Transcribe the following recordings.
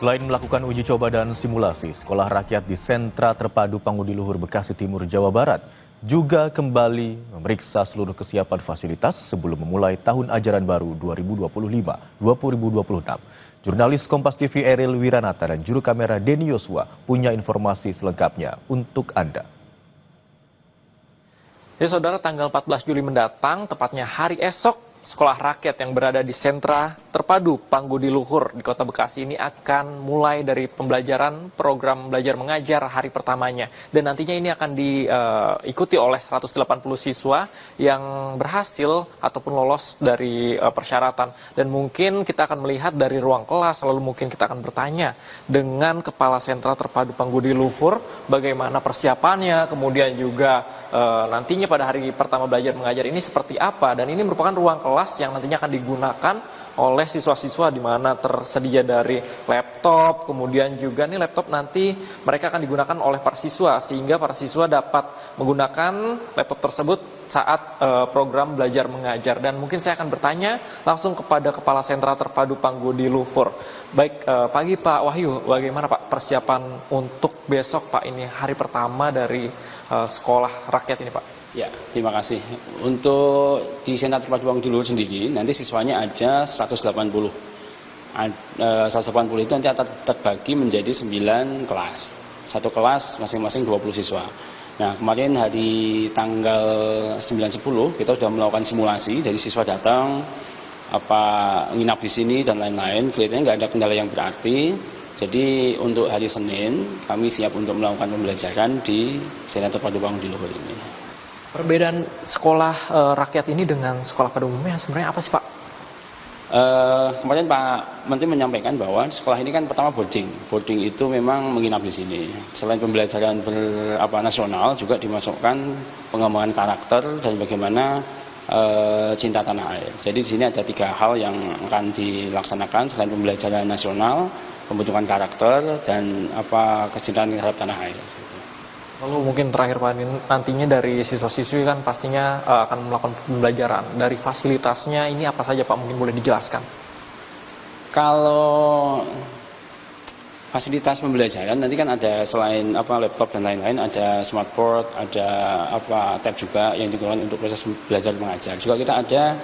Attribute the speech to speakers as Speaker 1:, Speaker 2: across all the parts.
Speaker 1: Selain melakukan uji coba dan simulasi, sekolah rakyat di Sentra Terpadu Pangudi Luhur Bekasi Timur, Jawa Barat juga kembali memeriksa seluruh kesiapan fasilitas sebelum memulai tahun ajaran baru 2025-2026. Jurnalis Kompas TV Eril Wiranata dan juru kamera Denny Yosua punya informasi selengkapnya untuk Anda.
Speaker 2: Ya saudara, tanggal 14 Juli mendatang, tepatnya hari esok, sekolah rakyat yang berada di Sentra Terpadu Pangudi Luhur di Kota Bekasi ini akan mulai dari pembelajaran program belajar mengajar hari pertamanya. Dan nantinya ini akan diikuti oleh 180 siswa yang berhasil ataupun lolos dari persyaratan. Dan mungkin kita akan melihat dari ruang kelas, lalu mungkin kita akan bertanya dengan Kepala Sentra Terpadu Pangudi Luhur bagaimana persiapannya, kemudian juga nantinya pada hari pertama belajar mengajar ini seperti apa. Dan ini merupakan ruang kelas yang nantinya akan digunakan oleh siswa-siswa di mana tersedia dari laptop, kemudian juga nih laptop nanti mereka akan digunakan oleh para siswa sehingga para siswa dapat menggunakan laptop tersebut saat program belajar mengajar. Dan mungkin saya akan bertanya langsung kepada Kepala Sentra Terpadu Pangudi Luhur. Baik, pagi Pak Wahyu, bagaimana Pak persiapan untuk besok Pak, ini hari pertama dari sekolah rakyat ini Pak?
Speaker 3: Ya, terima kasih. Untuk di Sentra Terpadu Pangudi Luhur sendiri, nanti siswanya ada 180. 180 itu nanti akan terbagi menjadi 9 kelas. Satu kelas masing-masing 20 siswa. Nah, kemarin hari tanggal 9-10 kita sudah melakukan simulasi, dari siswa datang, nginap di sini dan lain-lain. Kelihatannya nggak ada kendala yang berarti. Jadi untuk hari Senin kami siap untuk melakukan pembelajaran di Sentra Terpadu Pangudi Luhur ini.
Speaker 2: Perbedaan sekolah rakyat ini dengan sekolah pada umumnya sebenarnya apa sih Pak?
Speaker 3: Kemarin Pak Menteri menyampaikan bahwa sekolah ini kan pertama boarding. Boarding itu memang menginap di sini. Selain pembelajaran nasional juga dimasukkan pengembangan karakter dan bagaimana cinta tanah air. Jadi di sini ada 3 hal yang akan dilaksanakan selain pembelajaran nasional, pembentukan karakter dan kecintaan terhadap tanah air.
Speaker 2: Lalu mungkin terakhir Pak, nantinya dari siswa-siswi kan pastinya akan melakukan pembelajaran. Dari fasilitasnya ini apa saja Pak, mungkin boleh dijelaskan?
Speaker 3: Kalau fasilitas pembelajaran nanti kan ada selain laptop dan lain-lain, ada smartboard, ada tab juga yang digunakan untuk proses belajar mengajar. Juga kita ada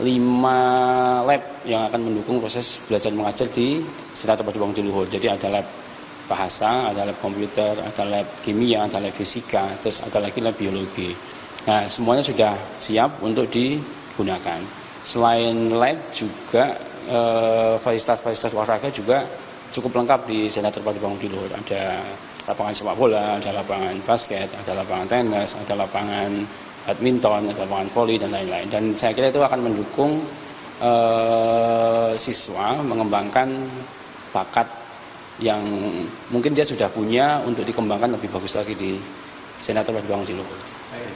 Speaker 3: 5 lab yang akan mendukung proses belajar mengajar di Sentra Terpadu Pangudi Luhur. Jadi ada lab bahasa, ada lab komputer, ada lab kimia, ada lab fisika, terus ada lagi lab biologi. Nah, semuanya sudah siap untuk digunakan. Selain lab juga fasilitas olahraga juga cukup lengkap di Sentra Terpadu Pangudi Luhur. Ada lapangan sepak bola, ada lapangan basket, ada lapangan tenis, ada lapangan badminton, ada lapangan voli dan lain-lain. Dan saya kira itu akan mendukung siswa mengembangkan bakat yang mungkin dia sudah punya untuk dikembangkan lebih bagus lagi di Sentra Terpadu Pangudi Luhur.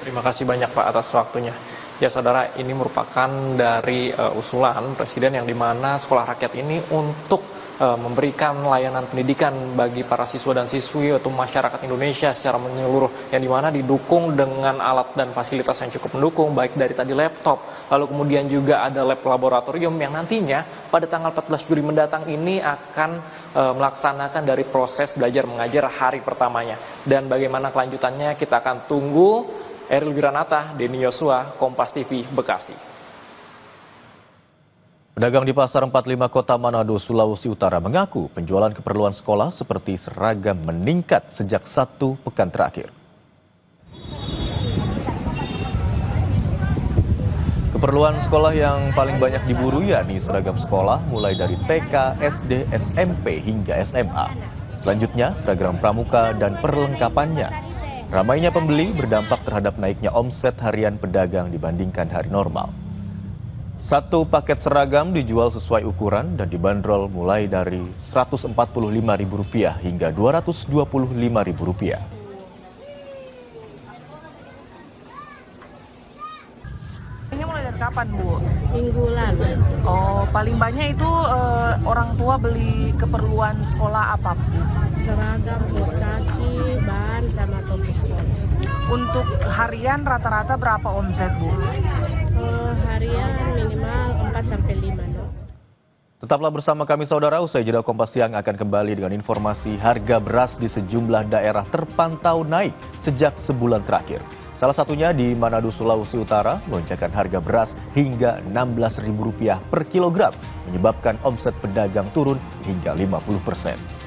Speaker 2: Terima kasih banyak Pak atas waktunya. Ya saudara, ini merupakan dari usulan Presiden yang dimana sekolah rakyat ini untuk memberikan layanan pendidikan bagi para siswa dan siswi atau masyarakat Indonesia secara menyeluruh, yang dimana didukung dengan alat dan fasilitas yang cukup mendukung, baik dari tadi laptop, lalu kemudian juga ada lab laboratorium yang nantinya pada tanggal 14 Juli mendatang ini akan melaksanakan dari proses belajar mengajar hari pertamanya. Dan bagaimana kelanjutannya kita akan tunggu. Eril Wiranata, Denny Yosua, Kompas TV, Bekasi.
Speaker 1: Pedagang di Pasar 45 Kota Manado, Sulawesi Utara mengaku penjualan keperluan sekolah seperti seragam meningkat sejak 1 pekan terakhir. Keperluan sekolah yang paling banyak diburu yakni seragam sekolah mulai dari TK, SD, SMP hingga SMA. Selanjutnya seragam pramuka dan perlengkapannya. Ramainya pembeli berdampak terhadap naiknya omset harian pedagang dibandingkan hari normal. 1 paket seragam dijual sesuai ukuran dan dibanderol mulai dari Rp145.000 hingga Rp225.000.
Speaker 4: Ini mulai dari kapan, Bu?
Speaker 5: Minggu lalu.
Speaker 4: Oh, paling banyak itu orang tua beli keperluan sekolah apa, Bu?
Speaker 5: Seragam, kaos kaki, bahan, sama topi sekolah.
Speaker 4: Untuk harian rata-rata berapa omset, Bu?
Speaker 5: Harian minimal 4-5, no?
Speaker 1: Tetaplah bersama kami saudara, usai jeda Kompas Siang akan kembali dengan informasi harga beras di sejumlah daerah terpantau naik sejak sebulan terakhir. Salah satunya di Manado, Sulawesi Utara, lonjakan harga beras hingga Rp16.000 per kilogram menyebabkan omset pedagang turun hingga 50%.